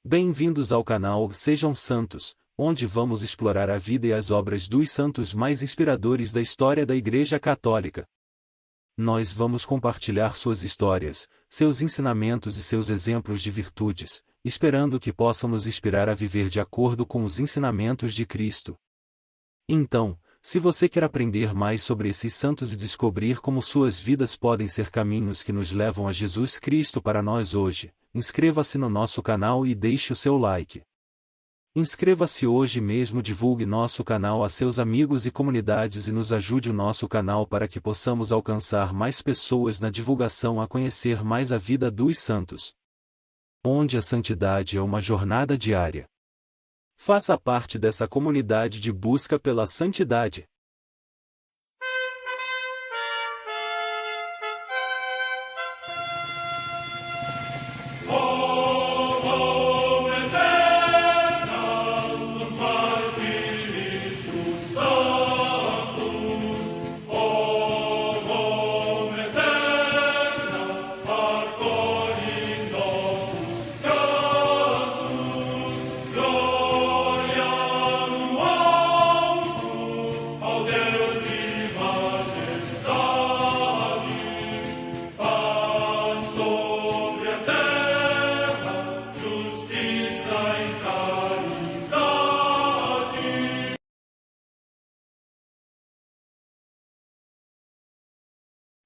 Bem-vindos ao canal Sejam Santos, onde vamos explorar a vida e as obras dos santos mais inspiradores da história da Igreja Católica. Nós vamos compartilhar suas histórias, seus ensinamentos e seus exemplos de virtudes, esperando que possam nos inspirar a viver de acordo com os ensinamentos de Cristo. Então, se você quer aprender mais sobre esses santos e descobrir como suas vidas podem ser caminhos que nos levam a Jesus Cristo para nós hoje, inscreva-se no nosso canal e deixe o seu like. Inscreva-se hoje mesmo, divulgue nosso canal a seus amigos e comunidades e nos ajude o nosso canal para que possamos alcançar mais pessoas na divulgação a conhecer mais a vida dos santos. Onde a santidade é uma jornada diária. Faça parte dessa comunidade de busca pela santidade.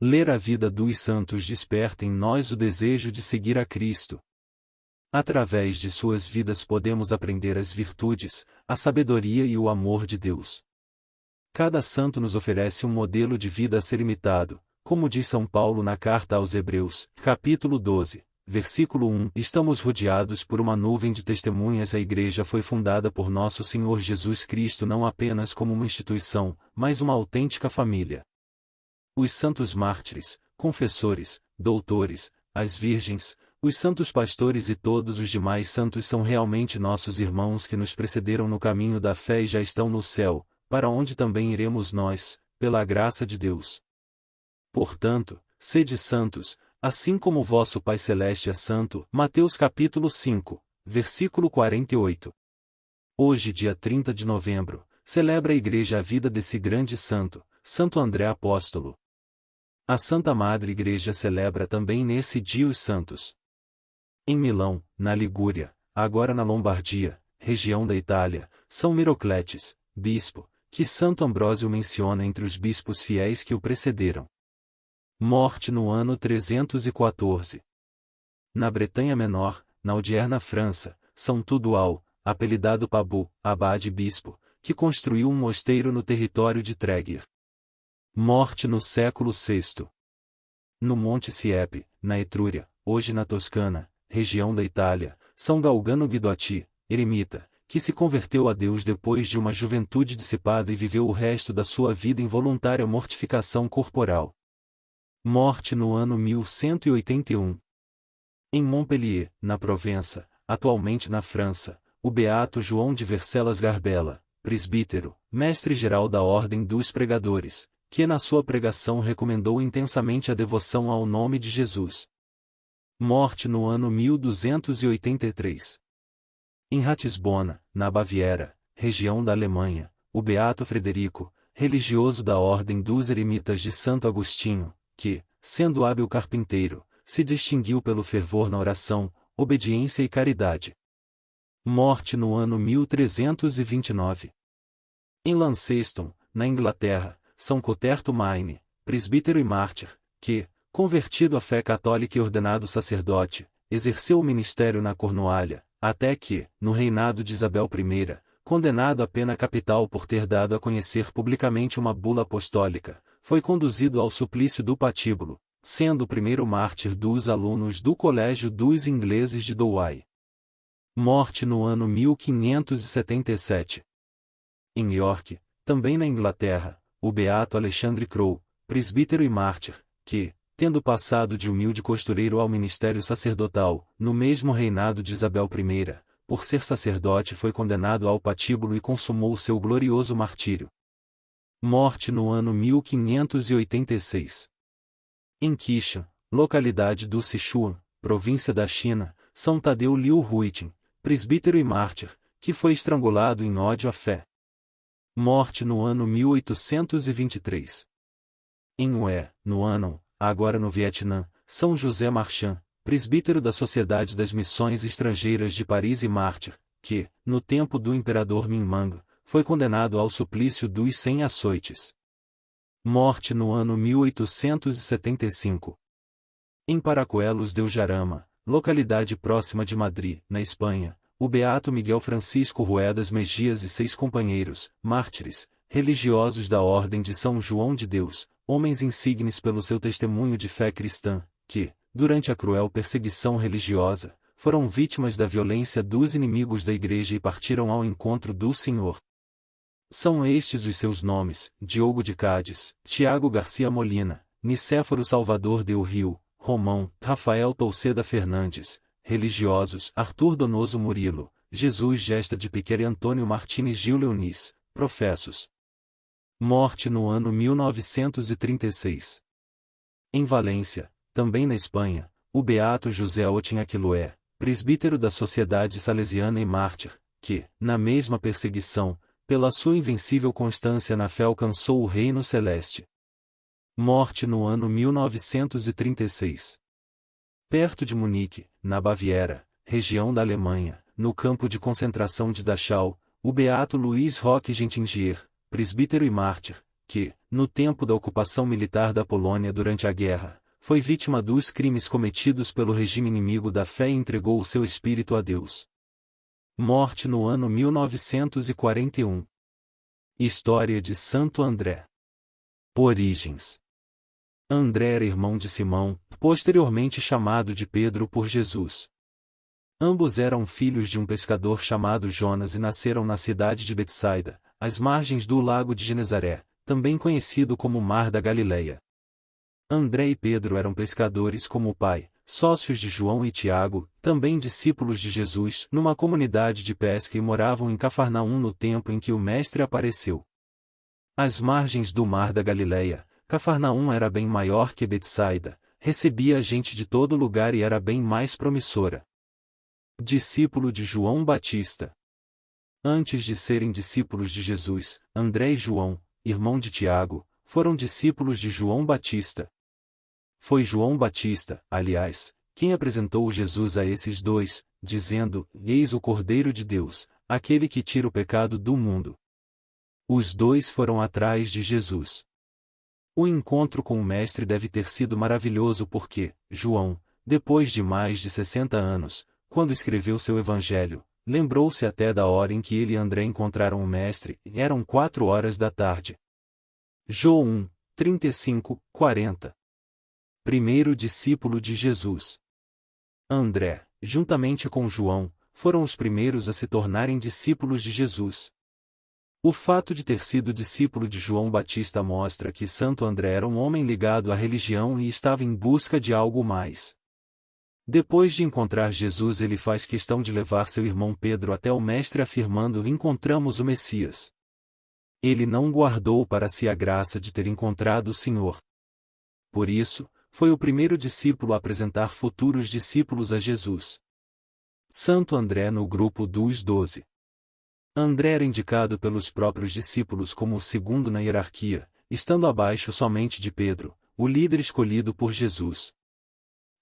Ler a vida dos santos desperta em nós o desejo de seguir a Cristo. Através de suas vidas podemos aprender as virtudes, a sabedoria e o amor de Deus. Cada santo nos oferece um modelo de vida a ser imitado, como diz São Paulo na carta aos Hebreus, capítulo 12, versículo 1. Estamos rodeados por uma nuvem de testemunhas. A Igreja foi fundada por nosso Senhor Jesus Cristo não apenas como uma instituição, mas uma autêntica família. Os santos mártires, confessores, doutores, as virgens, os santos pastores e todos os demais santos são realmente nossos irmãos que nos precederam no caminho da fé e já estão no céu, para onde também iremos nós, pela graça de Deus. Portanto, sede santos, assim como o vosso Pai Celeste é santo. Mateus capítulo 5, versículo 48. Hoje, dia 30 de novembro, celebra a Igreja a vida desse grande santo, Santo André Apóstolo. A Santa Madre Igreja celebra também nesse dia os santos. Em Milão, na Ligúria, agora na Lombardia, região da Itália, São Mirocletes, bispo, que Santo Ambrósio menciona entre os bispos fiéis que o precederam. Morte no ano 314. Na Bretanha Menor, na odierna França, São Tudual, apelidado Pabu, abade bispo, que construiu um mosteiro no território de Tréguier. Morte no século VI. No Monte Siepe, na Etrúria, hoje na Toscana, região da Itália, São Galgano Guidotti, eremita, que se converteu a Deus depois de uma juventude dissipada e viveu o resto da sua vida em voluntária mortificação corporal. Morte no ano 1181. Em Montpellier, na Provença, atualmente na França, o beato João de Vercelas Garbela, presbítero, mestre-geral da Ordem dos Pregadores, que na sua pregação recomendou intensamente a devoção ao nome de Jesus. Morte no ano 1283. Em Ratisbona, na Baviera, região da Alemanha, o beato Frederico, religioso da Ordem dos Eremitas de Santo Agostinho, que, sendo hábil carpinteiro, se distinguiu pelo fervor na oração, obediência e caridade. Morte no ano 1329. Em Launceston, na Inglaterra, São Coterto Maine, presbítero e mártir, que, convertido à fé católica e ordenado sacerdote, exerceu o ministério na Cornualha, até que, no reinado de Isabel I, condenado à pena capital por ter dado a conhecer publicamente uma bula apostólica, foi conduzido ao suplício do patíbulo, sendo o primeiro mártir dos alunos do Colégio dos Ingleses de Douai. Morte no ano 1577. Em York, também na Inglaterra, o beato Alexandre Crowe, presbítero e mártir, que, tendo passado de humilde costureiro ao ministério sacerdotal, no mesmo reinado de Isabel I, por ser sacerdote foi condenado ao patíbulo e consumou seu glorioso martírio. Morte no ano 1586. Em Qishan, localidade do Sichuan, província da China, São Tadeu Liu Huitin, presbítero e mártir, que foi estrangulado em ódio à fé. Morte no ano 1823. Em Hue, no Anon, agora no Vietnã, São José Marchand, presbítero da Sociedade das Missões Estrangeiras de Paris e mártir, que, no tempo do imperador Minh Mang, foi condenado ao suplício dos 100 açoites. Morte no ano 1875. Em Paracoelos del Jarama, localidade próxima de Madrid, na Espanha, o beato Miguel Francisco Ruedas Mejias e 6 companheiros, mártires, religiosos da Ordem de São João de Deus, homens insignes pelo seu testemunho de fé cristã, que, durante a cruel perseguição religiosa, foram vítimas da violência dos inimigos da Igreja e partiram ao encontro do Senhor. São estes os seus nomes: Diogo de Cádiz, Tiago Garcia Molina, Nicéforo Salvador del Rio, Romão, Rafael Touceda Fernandes, religiosos: Arthur Donoso Murilo, Jesus Gesta de Piquer e Antônio Martínez Gil Leonis, professos. Morte no ano 1936. Em Valência, também na Espanha, o beato José Otin Aquiloé, presbítero da Sociedade Salesiana e mártir, que, na mesma perseguição, pela sua invencível constância na fé alcançou o reino celeste. Morte no ano 1936. Perto de Munique, na Baviera, região da Alemanha, no campo de concentração de Dachau, o beato Luiz Roque Gentinger, presbítero e mártir, que, no tempo da ocupação militar da Polônia durante a guerra, foi vítima dos crimes cometidos pelo regime inimigo da fé e entregou o seu espírito a Deus. Morte no ano 1941. História de Santo André. Origens. André era irmão de Simão, posteriormente chamado de Pedro por Jesus. Ambos eram filhos de um pescador chamado Jonas e nasceram na cidade de Betsaida, às margens do lago de Genezaré, também conhecido como Mar da Galileia. André e Pedro eram pescadores como o pai, sócios de João e Tiago, também discípulos de Jesus, numa comunidade de pesca e moravam em Cafarnaum no tempo em que o Mestre apareceu. Às margens do Mar da Galileia, Cafarnaum era bem maior que Betsaida, recebia gente de todo lugar e era bem mais promissora. Discípulo de João Batista. Antes de serem discípulos de Jesus, André e João, irmão de Tiago, foram discípulos de João Batista. Foi João Batista, aliás, quem apresentou Jesus a esses dois, dizendo: Eis o Cordeiro de Deus, aquele que tira o pecado do mundo. Os dois foram atrás de Jesus. O encontro com o Mestre deve ter sido maravilhoso porque, João, depois de mais de 60 anos, quando escreveu seu Evangelho, lembrou-se até da hora em que ele e André encontraram o Mestre, eram 4 horas da tarde. João 1, 35, 40. Primeiro discípulo de Jesus. André, juntamente com João, foram os primeiros a se tornarem discípulos de Jesus. O fato de ter sido discípulo de João Batista mostra que Santo André era um homem ligado à religião e estava em busca de algo mais. Depois de encontrar Jesus, ele faz questão de levar seu irmão Pedro até o Mestre afirmando: encontramos o Messias. Ele não guardou para si a graça de ter encontrado o Senhor. Por isso, foi o primeiro discípulo a apresentar futuros discípulos a Jesus. Santo André no grupo dos 12. André era indicado pelos próprios discípulos como o segundo na hierarquia, estando abaixo somente de Pedro, o líder escolhido por Jesus.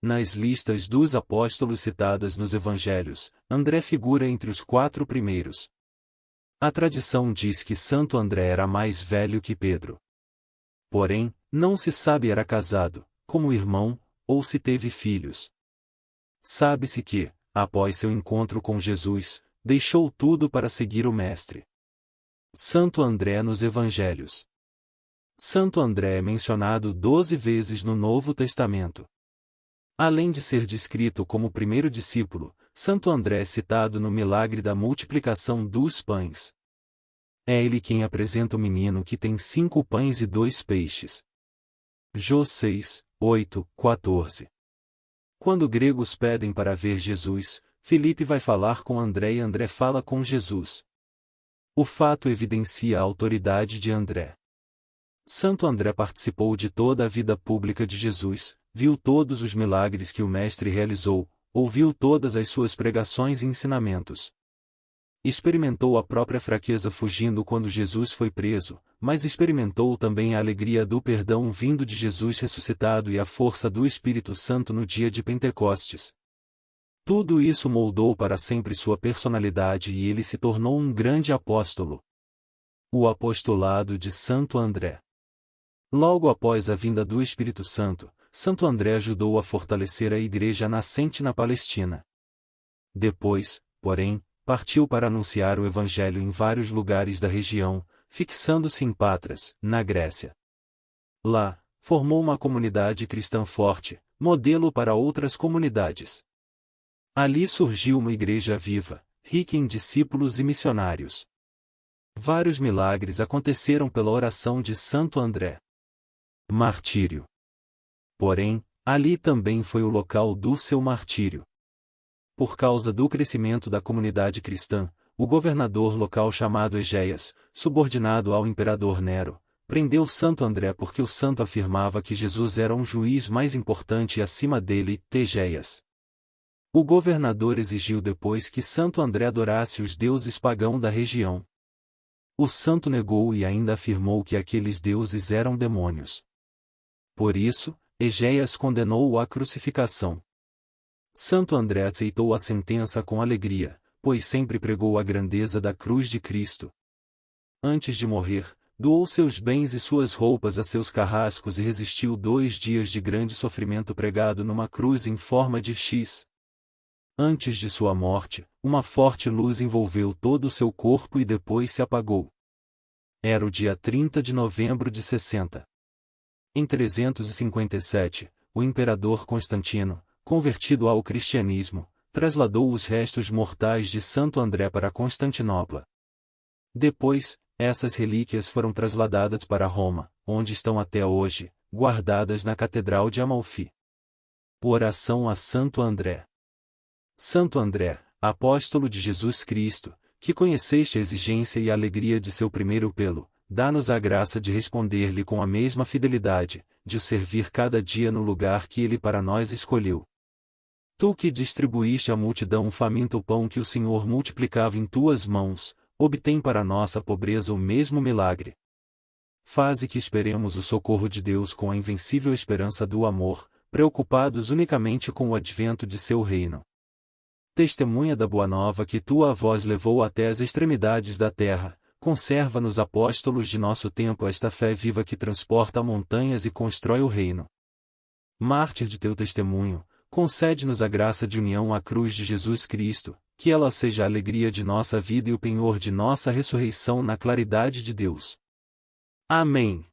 Nas listas dos apóstolos citadas nos evangelhos, André figura entre os 4 primeiros. A tradição diz que Santo André era mais velho que Pedro. Porém, não se sabe se era casado, como irmão, ou se teve filhos. Sabe-se que, após seu encontro com Jesus, deixou tudo para seguir o Mestre. Santo André nos Evangelhos. Santo André é mencionado 12 vezes no Novo Testamento. Além de ser descrito como o primeiro discípulo, Santo André é citado no milagre da multiplicação dos pães. É ele quem apresenta o menino que tem 5 pães e 2 peixes. Jó 6, 8, 14. Quando gregos pedem para ver Jesus, Filipe vai falar com André e André fala com Jesus. O fato evidencia a autoridade de André. Santo André participou de toda a vida pública de Jesus, viu todos os milagres que o Mestre realizou, ouviu todas as suas pregações e ensinamentos. Experimentou a própria fraqueza fugindo quando Jesus foi preso, mas experimentou também a alegria do perdão vindo de Jesus ressuscitado e a força do Espírito Santo no dia de Pentecostes. Tudo isso moldou para sempre sua personalidade e ele se tornou um grande apóstolo. O apostolado de Santo André. Logo após a vinda do Espírito Santo, Santo André ajudou a fortalecer a igreja nascente na Palestina. Depois, porém, partiu para anunciar o Evangelho em vários lugares da região, fixando-se em Patras, na Grécia. Lá, formou uma comunidade cristã forte, modelo para outras comunidades. Ali surgiu uma igreja viva, rica em discípulos e missionários. Vários milagres aconteceram pela oração de Santo André. Martírio. Porém, ali também foi o local do seu martírio. Por causa do crescimento da comunidade cristã, o governador local chamado Egéias, subordinado ao imperador Nero, prendeu Santo André porque o santo afirmava que Jesus era um juiz mais importante acima dele, Egéias. O governador exigiu depois que Santo André adorasse os deuses pagãos da região. O santo negou e ainda afirmou que aqueles deuses eram demônios. Por isso, Egéias condenou-o à crucificação. Santo André aceitou a sentença com alegria, pois sempre pregou a grandeza da cruz de Cristo. Antes de morrer, doou seus bens e suas roupas a seus carrascos e resistiu 2 dias de grande sofrimento pregado numa cruz em forma de X. Antes de sua morte, uma forte luz envolveu todo o seu corpo e depois se apagou. Era o dia 30 de novembro de 60. Em 357, o imperador Constantino, convertido ao cristianismo, trasladou os restos mortais de Santo André para Constantinopla. Depois, essas relíquias foram trasladadas para Roma, onde estão até hoje, guardadas na Catedral de Amalfi. Oração a Santo André. Santo André, apóstolo de Jesus Cristo, que conheceste a exigência e a alegria de seu primeiro pelo, dá-nos a graça de responder-lhe com a mesma fidelidade, de o servir cada dia no lugar que ele para nós escolheu. Tu que distribuíste à multidão faminta o pão que o Senhor multiplicava em tuas mãos, obtém para nossa pobreza o mesmo milagre. Faze que esperemos o socorro de Deus com a invencível esperança do amor, preocupados unicamente com o advento de seu reino. Testemunha da boa nova que tua voz levou até as extremidades da terra, conserva nos apóstolos de nosso tempo esta fé viva que transporta montanhas e constrói o reino. Mártir de teu testemunho, concede-nos a graça de união à cruz de Jesus Cristo, que ela seja a alegria de nossa vida e o penhor de nossa ressurreição na claridade de Deus. Amém.